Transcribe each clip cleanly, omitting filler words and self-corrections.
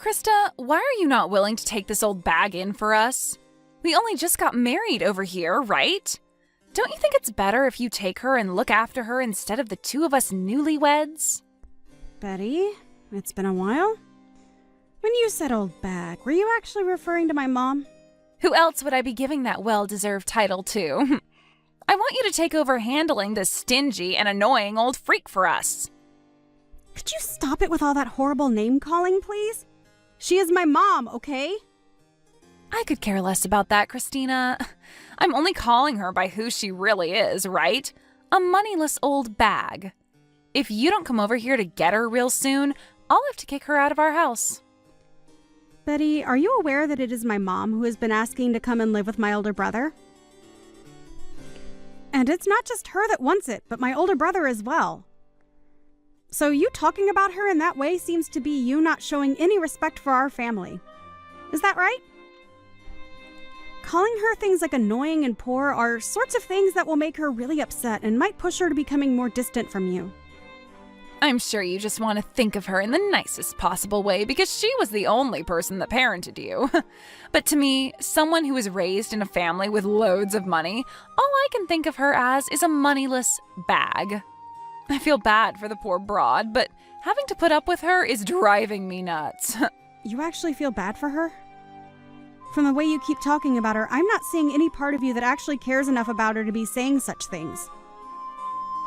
Krista, why are you not willing to take this old bag in for us? We only just got married over here, right? Don't you think it's better if you take her and look after her instead of the two of us newlyweds? Betty, it's been a while. When you said old bag, were you actually referring to my mom? Who else would I be giving that well-deserved title to? I want you to take over handling this stingy and annoying old freak for us. Could you stop it with all that horrible name-calling, please? She is my mom, okay? I could care less about that, Christina. I'm only calling her by who she really is, right? A moneyless old bag. If you don't come over here to get her real soon, I'll have to kick her out of our house. Betty, are you aware that it is my mom who has been asking to come and live with my older brother? And it's not just her that wants it, but my older brother as well. So you talking about her in that way seems to be you not showing any respect for our family. Is that right? Calling her things like annoying and poor are sorts of things that will make her really upset and might push her to becoming more distant from you. I'm sure you just want to think of her in the nicest possible way because she was the only person that parented you. But to me, someone who was raised in a family with loads of money, all I can think of her as is a moneyless bag. I feel bad for the poor broad, but having to put up with her is driving me nuts. You actually feel bad for her? From the way you keep talking about her, I'm not seeing any part of you that actually cares enough about her to be saying such things.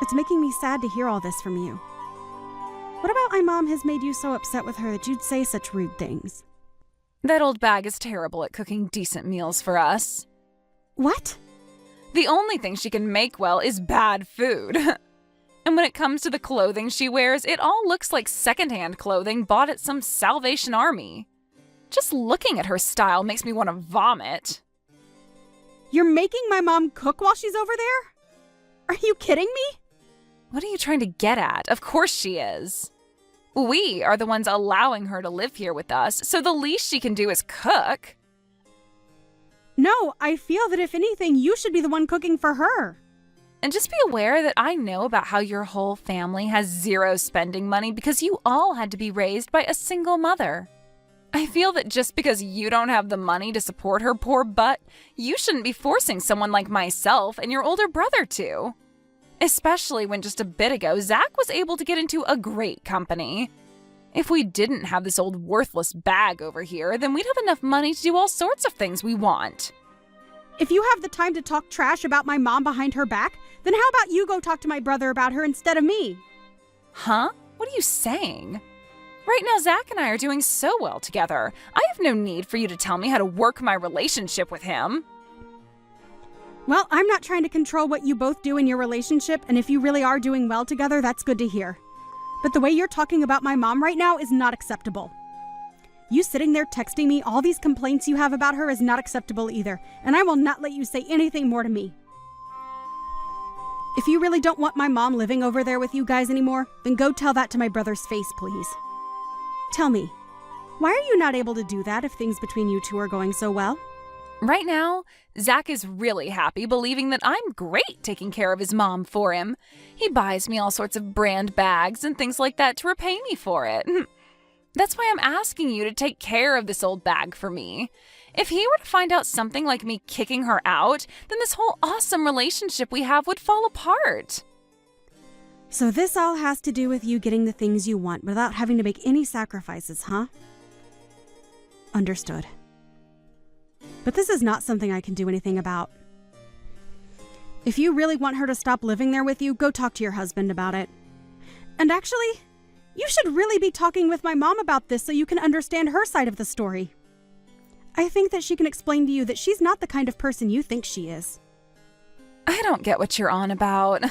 It's making me sad to hear all this from you. What about my mom has made you so upset with her that you'd say such rude things? That old bag is terrible at cooking decent meals for us. What? The only thing she can make well is bad food. And when it comes to the clothing she wears, it all looks like secondhand clothing bought at some Salvation Army. Just looking at her style makes me want to vomit. You're making my mom cook while she's over there? Are you kidding me? What are you trying to get at? Of course she is. We are the ones allowing her to live here with us, so the least she can do is cook. No, I feel that if anything, you should be the one cooking for her. And just be aware that I know about how your whole family has zero spending money because you all had to be raised by a single mother. I feel that just because you don't have the money to support her poor butt, you shouldn't be forcing someone like myself and your older brother to. Especially when just a bit ago, Zach was able to get into a great company. If we didn't have this old worthless bag over here, then we'd have enough money to do all sorts of things we want. If you have the time to talk trash about my mom behind her back, then how about you go talk to my brother about her instead of me? Huh? What are you saying? Right now, Zach and I are doing so well together. I have no need for you to tell me how to work my relationship with him. Well, I'm not trying to control what you both do in your relationship, and if you really are doing well together, that's good to hear. But the way you're talking about my mom right now is not acceptable. You sitting there texting me all these complaints you have about her is not acceptable either, and I will not let you say anything more to me. If you really don't want my mom living over there with you guys anymore, then go tell that to my brother's face, please. Tell me, why are you not able to do that if things between you two are going so well? Right now, Zach is really happy, believing that I'm great taking care of his mom for him. He buys me all sorts of brand bags and things like that to repay me for it. That's why I'm asking you to take care of this old bag for me. If he were to find out something like me kicking her out, then this whole awesome relationship we have would fall apart. So this all has to do with you getting the things you want without having to make any sacrifices, huh? Understood. But this is not something I can do anything about. If you really want her to stop living there with you, go talk to your husband about it. And actually, you should really be talking with my mom about this so you can understand her side of the story. I think that she can explain to you that she's not the kind of person you think she is. I don't get what you're on about.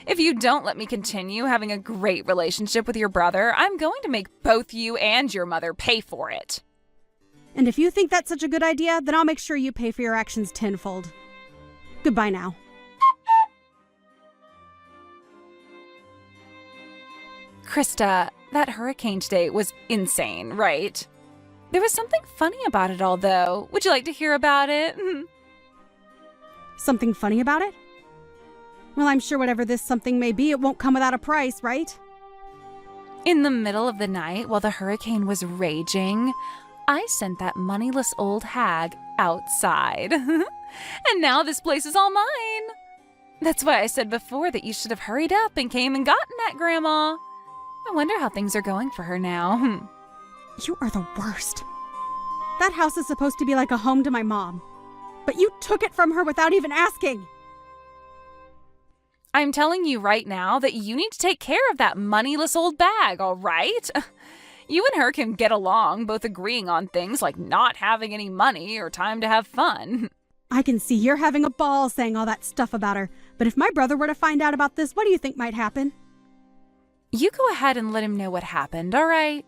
If you don't let me continue having a great relationship with your brother, I'm going to make both you and your mother pay for it. And if you think that's such a good idea, then I'll make sure you pay for your actions tenfold. Goodbye now. Krista, that hurricane today was insane, right? There was something funny about it all, though. Would you like to hear about it? Something funny about it? Well, I'm sure whatever this something may be, it won't come without a price, right? In the middle of the night, while the hurricane was raging, I sent that moneyless old hag outside. And now this place is all mine. That's why I said before that you should have hurried up and came and gotten that grandma. I wonder how things are going for her now. You are the worst. That house is supposed to be like a home to my mom, but you took it from her without even asking. I'm telling you right now that you need to take care of that moneyless old bag, all right? You and her can get along, both agreeing on things like not having any money or time to have fun. I can see you're having a ball saying all that stuff about her, but if my brother were to find out about this, what do you think might happen? You go ahead and let him know what happened, all right?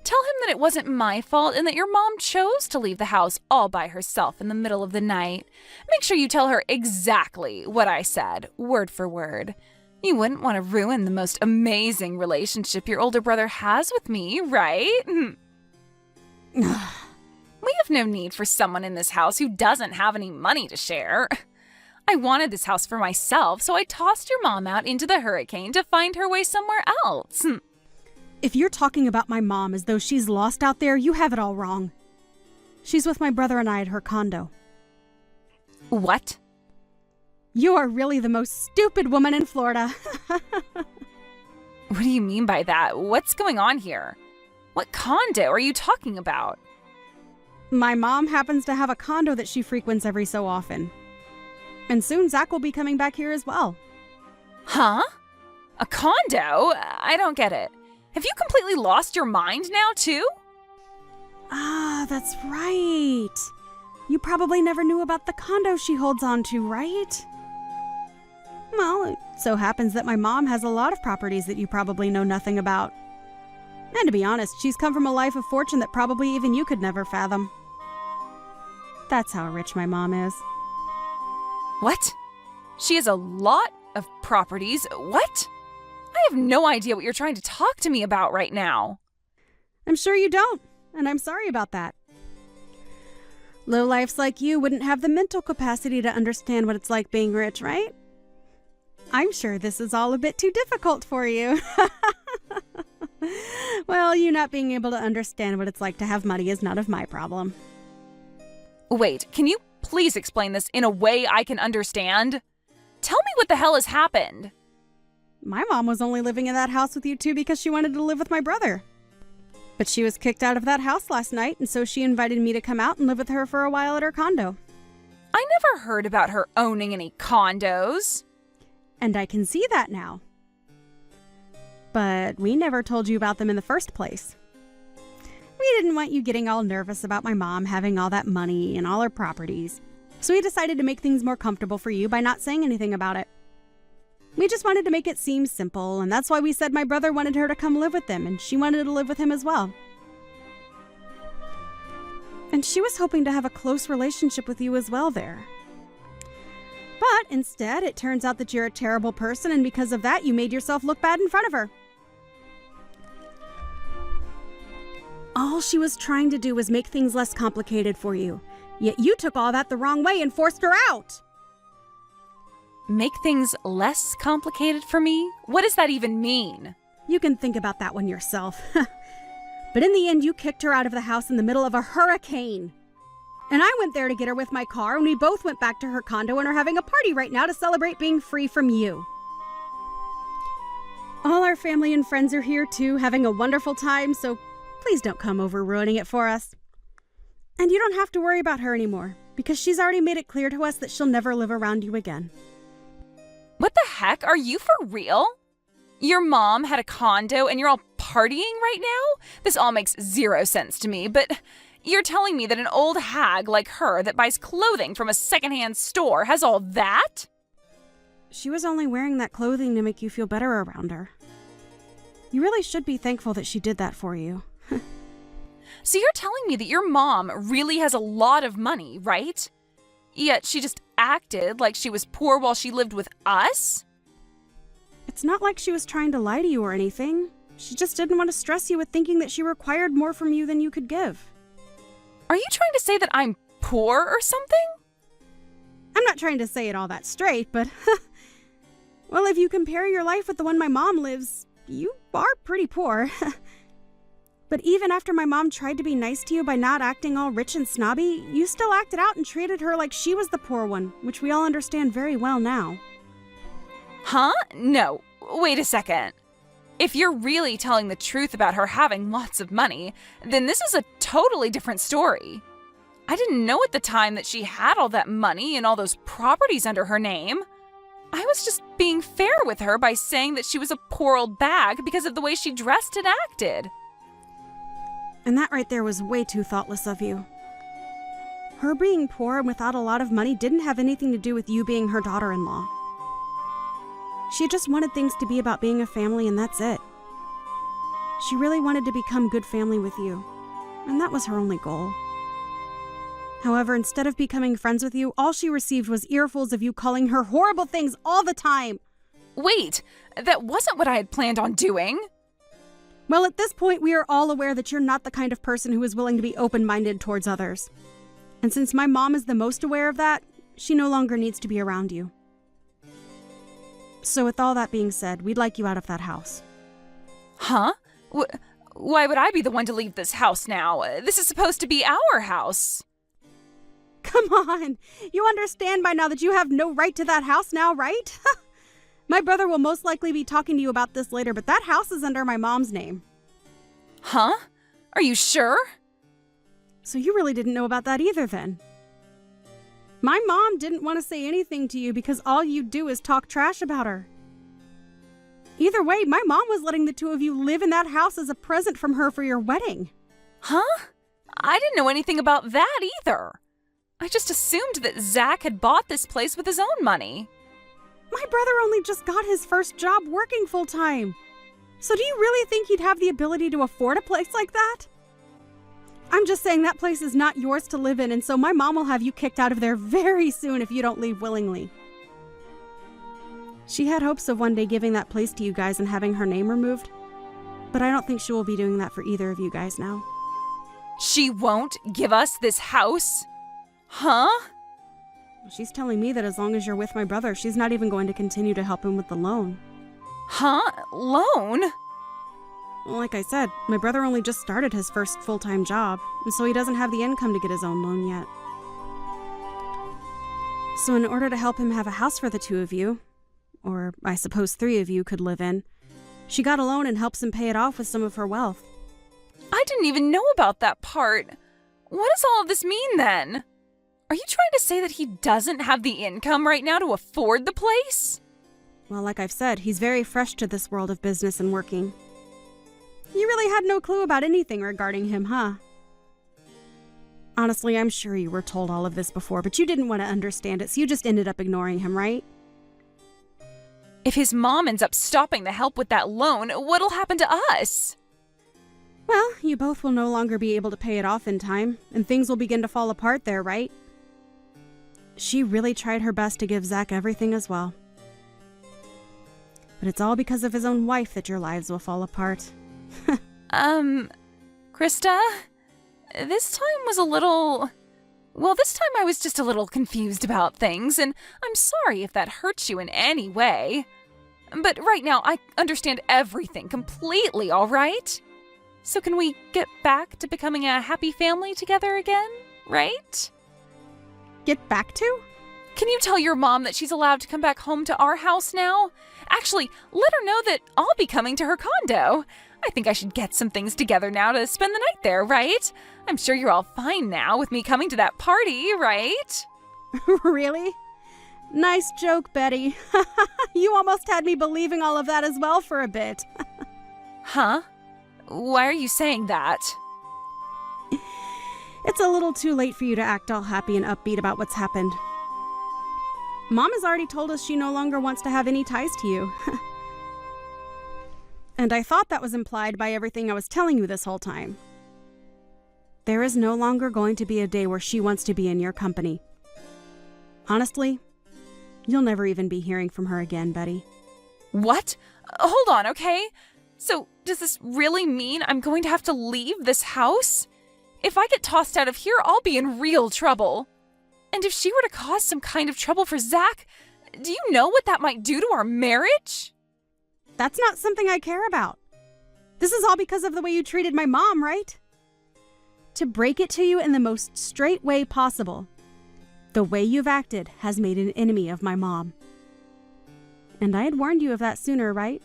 Tell him that it wasn't my fault and that your mom chose to leave the house all by herself in the middle of the night. Make sure you tell her exactly what I said, word for word. You wouldn't want to ruin the most amazing relationship your older brother has with me, right? We have no need for someone in this house who doesn't have any money to share. I wanted this house for myself, so I tossed your mom out into the hurricane to find her way somewhere else. If you're talking about my mom as though she's lost out there, you have it all wrong. She's with my brother and I at her condo. What? You are really the most stupid woman in Florida. What do you mean by that? What's going on here? What condo are you talking about? My mom happens to have a condo that she frequents every so often. And soon Zach will be coming back here as well. Huh? A condo? I don't get it. Have you completely lost your mind now, too? Ah, that's right. You probably never knew about the condo she holds on to, right? Well, it so happens that my mom has a lot of properties that you probably know nothing about. And to be honest, she's come from a life of fortune that probably even you could never fathom. That's how rich my mom is. What? She has a lot of properties. What? I have no idea what you're trying to talk to me about right now. I'm sure you don't, and I'm sorry about that. Lowlifes like you wouldn't have the mental capacity to understand what it's like being rich, right? I'm sure this is all a bit too difficult for you. Well, you not being able to understand what it's like to have money is none of my problem. Wait, can you please explain this in a way I can understand? Tell me what the hell has happened. My mom was only living in that house with you two because she wanted to live with my brother. But she was kicked out of that house last night, and so she invited me to come out and live with her for a while at her condo. I never heard about her owning any condos. And I can see that now. But we never told you about them in the first place. We didn't want you getting all nervous about my mom having all that money and all her properties. So we decided to make things more comfortable for you by not saying anything about it. We just wanted to make it seem simple, and that's why we said my brother wanted her to come live with them, and she wanted to live with him as well. And she was hoping to have a close relationship with you as well there. But instead, it turns out that you're a terrible person, and because of that, you made yourself look bad in front of her. All she was trying to do was make things less complicated for you. Yet you took all that the wrong way and forced her out. Make things less complicated for me? What does that even mean? You can think about that one yourself. But in the end, you kicked her out of the house in the middle of a hurricane. And I went there to get her with my car, and we both went back to her condo and are having a party right now to celebrate being free from you. All our family and friends are here too, having a wonderful time, so please don't come over ruining it for us. And you don't have to worry about her anymore, because she's already made it clear to us that she'll never live around you again. What the heck? Are you for real? Your mom had a condo and you're all partying right now? This all makes zero sense to me, but you're telling me that an old hag like her that buys clothing from a secondhand store has all that? She was only wearing that clothing to make you feel better around her. You really should be thankful that she did that for you. So you're telling me that your mom really has a lot of money, right? Yet she just acted like she was poor while she lived with us? It's not like she was trying to lie to you or anything. She just didn't want to stress you with thinking that she required more from you than you could give. Are you trying to say that I'm poor or something? I'm not trying to say it all that straight, but well, if you compare your life with the one my mom lives, you are pretty poor. But even after my mom tried to be nice to you by not acting all rich and snobby, you still acted out and treated her like she was the poor one, which we all understand very well now. Huh? No. Wait a second. If you're really telling the truth about her having lots of money, then this is a totally different story. I didn't know at the time that she had all that money and all those properties under her name. I was just being fair with her by saying that she was a poor old bag because of the way she dressed and acted. And that right there was way too thoughtless of you. Her being poor and without a lot of money didn't have anything to do with you being her daughter-in-law. She just wanted things to be about being a family, and that's it. She really wanted to become good family with you, and that was her only goal. However, instead of becoming friends with you, all she received was earfuls of you calling her horrible things all the time. Wait, that wasn't what I had planned on doing. Well, at this point, we are all aware that you're not the kind of person who is willing to be open-minded towards others. And since my mom is the most aware of that, she no longer needs to be around you. So with all that being said, we'd like you out of that house. Huh? Why would I be the one to leave this house now? This is supposed to be our house. Come on! You understand by now that you have no right to that house now, right? My brother will most likely be talking to you about this later, but that house is under my mom's name. Huh? Are you sure? So you really didn't know about that either then. My mom didn't want to say anything to you because all you do is talk trash about her. Either way, my mom was letting the two of you live in that house as a present from her for your wedding. Huh? I didn't know anything about that either. I just assumed that Zach had bought this place with his own money. My brother only just got his first job working full-time. So do you really think he'd have the ability to afford a place like that? I'm just saying that place is not yours to live in, and so my mom will have you kicked out of there very soon if you don't leave willingly. She had hopes of one day giving that place to you guys and having her name removed, but I don't think she will be doing that for either of you guys now. She won't give us this house? Huh? She's telling me that as long as you're with my brother, she's not even going to continue to help him with the loan. Huh? Loan? Like I said, my brother only just started his first full-time job, and so he doesn't have the income to get his own loan yet. So in order to help him have a house for the two of you, or I suppose three of you could live in, she got a loan and helps him pay it off with some of her wealth. I didn't even know about that part. What does all of this mean then? Are you trying to say that he doesn't have the income right now to afford the place? Well, like I've said, he's very fresh to this world of business and working. You really had no clue about anything regarding him, huh? Honestly, I'm sure you were told all of this before, but you didn't want to understand it, so you just ended up ignoring him, right? If his mom ends up stopping the help with that loan, what'll happen to us? Well, you both will no longer be able to pay it off in time, and things will begin to fall apart there, right? She really tried her best to give Zach everything as well. But it's all because of his own wife that your lives will fall apart. Krista? This time was a little... Well, this time I was just a little confused about things, and I'm sorry if that hurts you in any way. But right now, I understand everything completely, all right? So can we get back to becoming a happy family together again, right? Get back to? Can you tell your mom that she's allowed to come back home to our house now? Actually, let her know that I'll be coming to her condo. I think I should get some things together now to spend the night there, right? I'm sure you're all fine now with me coming to that party, right? Really? Nice joke, Betty. You almost had me believing all of that as well for a bit. Huh? Why are you saying that? It's a little too late for you to act all happy and upbeat about what's happened. Mom has already told us she no longer wants to have any ties to you. And I thought that was implied by everything I was telling you this whole time. There is no longer going to be a day where she wants to be in your company. Honestly, you'll never even be hearing from her again, Betty. What? Hold on, okay? So, does this really mean I'm going to have to leave this house? If I get tossed out of here, I'll be in real trouble. And if she were to cause some kind of trouble for Zach, do you know what that might do to our marriage? That's not something I care about. This is all because of the way you treated my mom, right? To break it to you in the most straight way possible, the way you've acted has made an enemy of my mom. And I had warned you of that sooner, right?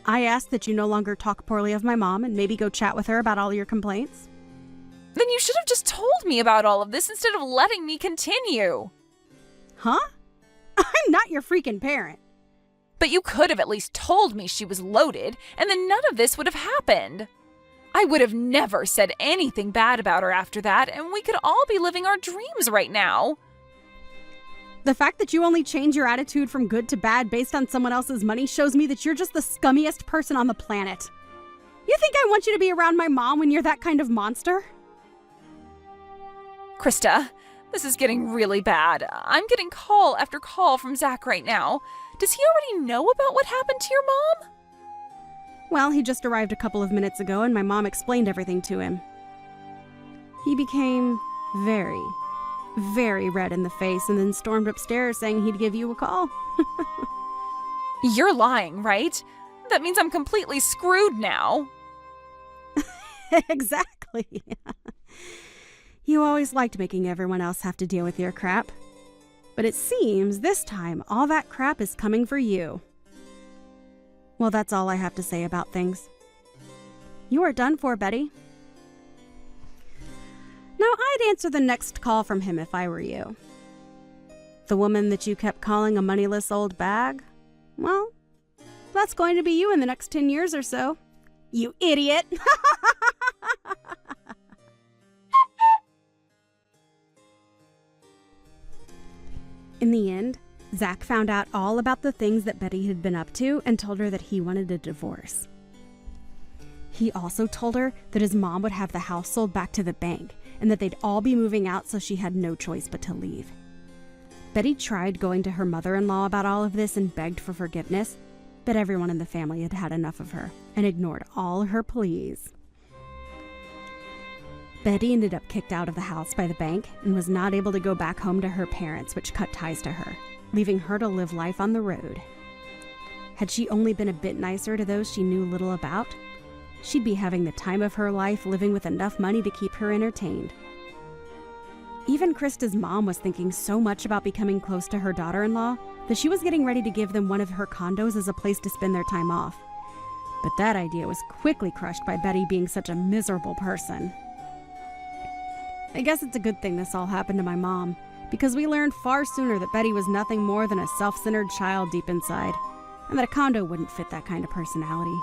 I asked that you no longer talk poorly of my mom and maybe go chat with her about all your complaints. Then you should have just told me about all of this instead of letting me continue. Huh? I'm not your freaking parent. But you could have at least told me she was loaded, and then none of this would have happened. I would have never said anything bad about her after that, and we could all be living our dreams right now. The fact that you only change your attitude from good to bad based on someone else's money shows me that you're just the scummiest person on the planet. You think I want you to be around my mom when you're that kind of monster? Krista, this is getting really bad. I'm getting call after call from Zach right now. Does he already know about what happened to your mom? Well, he just arrived a couple of minutes ago and my mom explained everything to him. He became very, very red in the face and then stormed upstairs saying he'd give you a call. You're lying, right? That means I'm completely screwed now. Exactly. You always liked making everyone else have to deal with your crap. But it seems this time all that crap is coming for you. Well, that's all I have to say about things. You are done for, Betty. Now, I'd answer the next call from him if I were you. The woman that you kept calling a moneyless old bag? Well, that's going to be you in the next 10 years or so. You idiot! In the end, Zach found out all about the things that Betty had been up to and told her that he wanted a divorce. He also told her that his mom would have the house sold back to the bank and that they'd all be moving out, so she had no choice but to leave. Betty tried going to her mother-in-law about all of this and begged for forgiveness, but everyone in the family had had enough of her and ignored all her pleas. Betty ended up kicked out of the house by the bank and was not able to go back home to her parents, which cut ties to her, leaving her to live life on the road. Had she only been a bit nicer to those she knew little about, she'd be having the time of her life living with enough money to keep her entertained. Even Krista's mom was thinking so much about becoming close to her daughter-in-law that she was getting ready to give them one of her condos as a place to spend their time off. But that idea was quickly crushed by Betty being such a miserable person. I guess it's a good thing this all happened to my mom, because we learned far sooner that Betty was nothing more than a self-centered child deep inside, and that a condo wouldn't fit that kind of personality.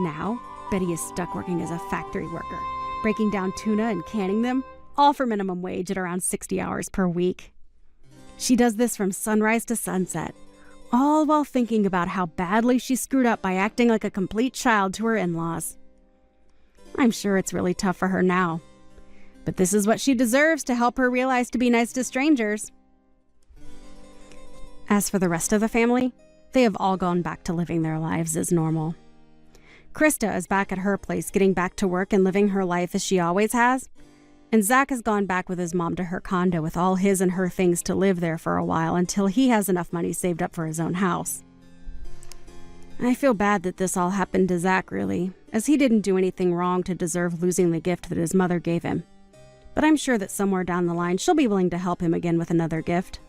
Now, Betty is stuck working as a factory worker, breaking down tuna and canning them, all for minimum wage at around 60 hours per week. She does this from sunrise to sunset, all while thinking about how badly she screwed up by acting like a complete child to her in-laws. I'm sure it's really tough for her now. But this is what she deserves to help her realize to be nice to strangers. As for the rest of the family, they have all gone back to living their lives as normal. Krista is back at her place getting back to work and living her life as she always has. And Zach has gone back with his mom to her condo with all his and her things to live there for a while until he has enough money saved up for his own house. I feel bad that this all happened to Zach, really, as he didn't do anything wrong to deserve losing the gift that his mother gave him. But I'm sure that somewhere down the line she'll be willing to help him again with another gift.